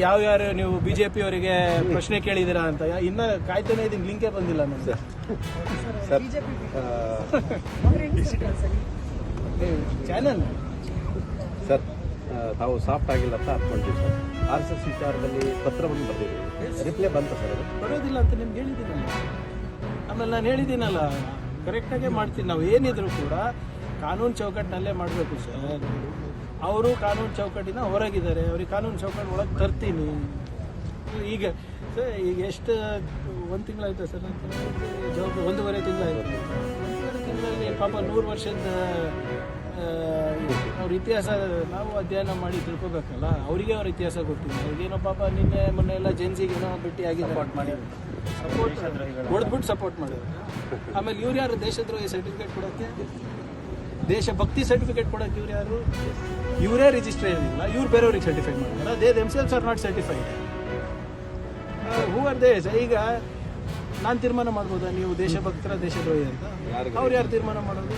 ಯಾವ್ಯಾರು ನೀವು BJP ಅವರಿಗೆ ಪ್ರಶ್ನೆ ಕೇಳಿದ್ದೀರಾ ಅಂತ ಇನ್ನ ಕಾಯ್ತಾನೆ ಇದೀನಿ, ಲಿಂಕೇ ಬಂದಿಲ್ಲ ನನಗೆ. ಚಾನಲ್ ಸರ್ ತಾವು ಸಾಫ್ಟ್ ಆಗಿಲ್ಲ ಅಂತ ಅನ್ಕೊಂಡಿದ್ದೀವಿ ಸರ್. RSS ವಿಚಾರದಲ್ಲಿ ಪತ್ರವನ್ನು ಬರೆದಿದ್ದೀವಿ, ರಿಪ್ಲೈ ಬಂತು ಸರ್? ಅದು ಬರೋದಿಲ್ಲ ಅಂತ ನಿಮ್ಗೆ ಹೇಳಿದ್ದೀನಲ್ಲ. ಆಮೇಲೆ ನಾನು ಹೇಳಿದ್ದೀನಲ್ಲ, ಕರೆಕ್ಟಾಗೇ ಮಾಡ್ತೀನಿ. ನಾವು ಏನಿದ್ರು ಕೂಡ ಕಾನೂನು ಚೌಕಟ್ಟಿನಲ್ಲೇ ಮಾಡಬೇಕು ಸರ್. ಅವರು ಕಾನೂನು ಚೌಕಟ್ಟಿನ ಹೊರಗಿದ್ದಾರೆ, ಅವ್ರಿಗೆ ಕಾನೂನು ಚೌಕಟ್ಟು ಒಳಗೆ ತರ್ತೀನಿ. ಈಗ ಸರ್ ಈಗ ಎಷ್ಟು 1 ತಿಂಗಳಾಯ್ತಾ ಸರ್? ಜವಾಬ್ದಾರಿ 1.5 ತಿಂಗಳಾಯ್ತು. 1.5 ತಿಂಗಳಲ್ಲಿ ಪಾಪ 100 ವರ್ಷದ ಅವ್ರ ಇತಿಹಾಸ ನಾವು ಅಧ್ಯಯನ ಮಾಡಿ ತಿಳ್ಕೊಬೇಕಲ್ಲ. ಅವರಿಗೆ ಅವ್ರ ಇತಿಹಾಸ ಗೊತ್ತಿಲ್ಲ. ಅವ್ರಿಗೇನೋ ಪಾಪ ನಿನ್ನೆ ಮೊನ್ನೆ ಎಲ್ಲ ಜೆನ್ಸಿಗೇನೋ ಭೇಟಿ ಆಗಿ ಸಪೋರ್ಟ್ ಹೊಡೆದ್ಬಿಟ್ಟು ಸಪೋರ್ಟ್ ಮಾಡಿದ್ರು. ಆಮೇಲೆ ಇವ್ರು ಯಾರು ದೇಶದ್ರೋಹಿ ಸರ್ಟಿಫಿಕೇಟ್ ಕೊಡೋಕ್ಕೆ, ದೇಶಭಕ್ತಿ ಸರ್ಟಿಫಿಕೇಟ್ ಕೊಡೋಕ್ಕೆ ಇವ್ರು ಯಾರು? ಇವರೇ ರಿಜಿಸ್ಟರ್ ಏನಿಲ್ಲ, ಇವ್ರು ಬೇರೆಯವ್ರಿಗೆ ಸರ್ಟಿಫೈ ಮಾಡ್ತಾರೆ. They themselves are not certified. Who are they? ಈಗ ನಾನು ತೀರ್ಮಾನ ಮಾಡ್ಬೋದಾ ನೀವು ದೇಶಭಕ್ತರ ದೇಶದ್ರೋಹಿ ಅಂತ? ಅವ್ರು ಯಾರು ತೀರ್ಮಾನ ಮಾಡೋದು?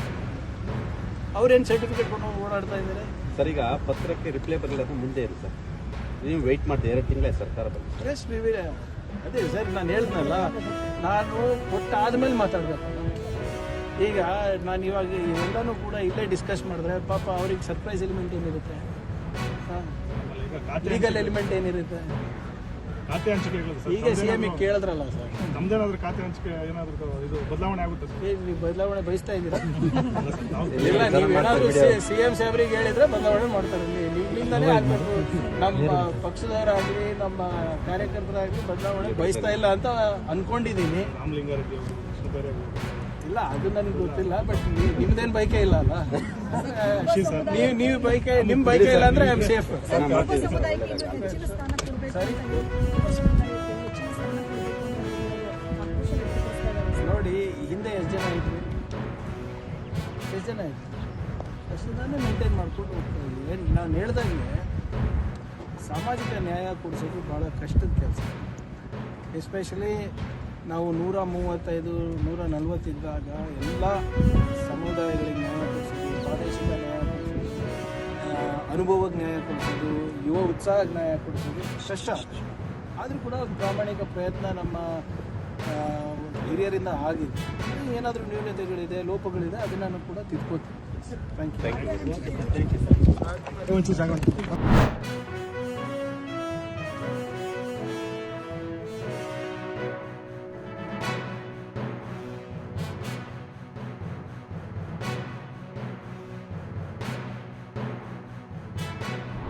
ಅವ್ರೇನು ಸರ್ಟಿಫಿಕೇಟ್ ಕೊಟ್ಟು ಓಡಾಡ್ತಾ ಇದ್ದಾರೆ ಸರ್? ಈಗ ಪತ್ರಕ್ಕೆ ರಿಪ್ಲೈ ಬರಲಿಲ್ಲ ಅಂತ ಮುಂದೆ ಇರಿ ಸರ್, ನೀವು ವೆಯ್ಟ್ ಮಾಡ್ತೀವಿ. 2 ತಿಂಗಳೇ ಸರ್ಕಾರ ಬಂದು. ಅದೇ ಸರ್ ನಾನು ಹೇಳಿದ್ನಲ್ಲ, ನಾನು ಕೊಟ್ಟಾದ್ಮೇಲೆ ಮಾತಾಡಬೇಕು. ಈಗ ನಾನು ಇವಾಗ ಇವೆಲ್ಲನೂ ಕೂಡ ಇಲ್ಲೇ ಡಿಸ್ಕಸ್ ಮಾಡಿದ್ರೆ ಪಾಪ ಅವ್ರಿಗೆ ಸರ್ಪ್ರೈಸ್ ಎಲಿಮೆಂಟ್ ಏನಿರುತ್ತೆ, ಲೀಗಲ್ ಎಲಿಮೆಂಟ್ ಏನಿರುತ್ತೆ. ಖಾತೆ ಹಂಚಿಕೆ ಈಗ CM ಕೇಳಿದ್ರಲ್ಲ ಸರ್, ನಮ್ದೇನಾದ್ರೂ ಖಾತೆ ಹಂಚಿಕೆ ಏನಾದರೂ ಇದು ಬದಲಾವಣೆ ಆಗುತ್ತೆ ಸರ್? ನೀವು ಬದಲಾವಣೆ ಬಯಸ್ತಾ ಇದ್ದೀರಾ? ಇಲ್ಲ, ನೀವೇನಾದ್ರೂ CM ಸಾಹೇಬ್ರಿಗೆ ಹೇಳಿದ್ರೆ ಬದಲಾವಣೆ ಮಾಡ್ತಾರೆ. ಇಲ್ಲಿಂದಲೇ ಆಗ್ಬೇಕು. ನಮ್ಮ ಪಕ್ಷದವರಾಗಲಿ ನಮ್ಮ ಕಾರ್ಯಕರ್ತರಾಗಲಿ ಬದಲಾವಣೆ ಬಯಸ್ತಾ ಇಲ್ಲ ಅಂತ ಅನ್ಕೊಂಡಿದ್ದೀನಿ. ರಾಮಲಿಂಗಾರೆಡ್ಡಿ ಇಲ್ಲ, ಅದು ನನಗೆ ಗೊತ್ತಿಲ್ಲ. ಬಟ್ ನಿಮ್ದೇನು ಬೈಕೆ ಇಲ್ಲ ಅಲ್ಲ? ನೀವು ಬೈಕೆ, ನಿಮ್ಮ ಬೈಕೆ ಇಲ್ಲ ಅಂದ್ರೆ ಐ ಆಮ್ ಸೇಫ್. ಸರಿ ನೋಡಿ, ಹಿಂದೆ ಎಷ್ಟು ಜನ ಇದ್ರು, ಅಷ್ಟು ನಾನೇ ಮೇಂಟೈನ್ ಮಾಡ್ಕೊಂಡು ಹೋಗ್ತಾ ಇದ್ದೀನಿ. ನಾನು ಹೇಳ್ದಂಗೆ ಸಾಮಾಜಿಕ ನ್ಯಾಯ ಕೊಡಿಸೋದು ಭಾಳ ಕಷ್ಟದ ಕೆಲಸ. ಎಸ್ಪೆಷಲಿ ನಾವು 135, 140 ಇದ್ದಾಗ ಎಲ್ಲ ಸಮುದಾಯಗಳಿಗೆ ನ್ಯಾಯ ಕೊಡಿಸೋದು, ಪ್ರಾದೇಶಿಕ ನ್ಯಾಯ ಕೊಡಿಸೋದು, ಅನುಭವಕ್ಕೆ ನ್ಯಾಯ ಕೊಡಿಸೋದು, ಯುವ ಉತ್ಸಾಹಕ್ಕೆ ನ್ಯಾಯ ಕೊಡಿಸೋದು ಕಷ್ಟ. ಆದರೂ ಕೂಡ ಪ್ರಾಮಾಣಿಕ ಪ್ರಯತ್ನ ನಮ್ಮ ಹಿರಿಯರಿಂದ ಆಗಿದೆ. ಏನಾದರೂ ನ್ಯೂನತೆಗಳಿದೆ, ಲೋಪಗಳಿದೆ, ಅದನ್ನು ಕೂಡ ತಿದ್ಕೋತೀವಿ. Thank you.